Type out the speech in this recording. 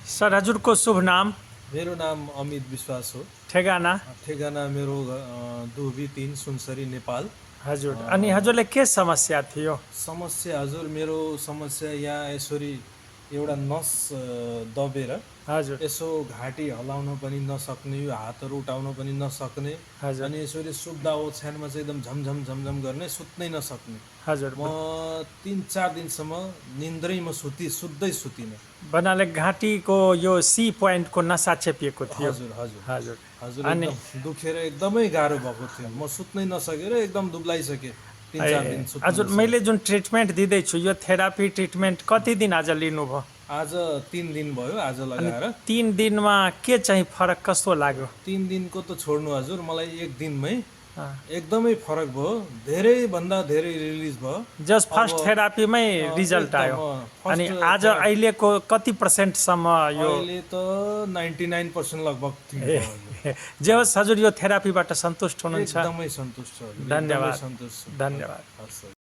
Sir हजुरको शुभ नाम मेरो नाम अमित विश्वास हो। ठेगाना ठेगाना मेरो दुबी 3 सुनसरी नेपाल। हजुर अनि हजुरले के समस्या थियो? समस्या हजुर मेरो समस्या यहाँ यसरी एउटा नस दबेर हजुर यसो घाँटी हलाउन पनि नसक्ने, यो हातहरू उठाउन पनि नसक्ने, हजुर अनि यसरी सुत्दा ओछ्यानमा चाहिँ एकदम झमझम झमझम गर्ने, सुत्नै नसक्ने। हजुर म 3-4 दिनसम्म निन्द्रैमा सुत्दै सुतिनँ। भन्नाले घाँटीको यो सी पोइन्टको नसा चेपिएको थियो। हजुर हजुर हजुर हजुर अनि एकदम दुखेर एकदमै गाह्रो भएको थियो। म सुत्नै नसकेर एकदम दुब्लाइसकेँ। 3-4 दिन सुत्न हजुर नसकेँ। मैले जुन ट्रिटमेन्ट दिँदैछु यो थेरापी ट्रिटमेन्ट कति दिन आज लिनुभयो? आज 3 दिन भयो आज अनि लगाएर। 3 दिनमा के चाहिँ फरक कस्तो लाग्यो? 3 दिनको त छोड्नु हजुर, मलाई 1 दिनमै अँ, एकदमै फरक भयो। धेरैभन्दा धेरै रिलिज भयो। जस्ट फर्स्ट अब थेरापीमै रिजल्ट एकदम, आयो। फर्स्ट अनि आज थेरापी। अहिलेको कति पर्सेन्टसम्म यो अहिले त 99% लगभग ठिक भयो हजुर। जे होस् हजुर यो थेरापीबाट सन्तुष्ट हुनुहुन्छ? एकदमै सन्तुष्ट छु हजुर, धन्यवाद। एकदमै सन्तुष्ट छु। धन्यवाद। हस्।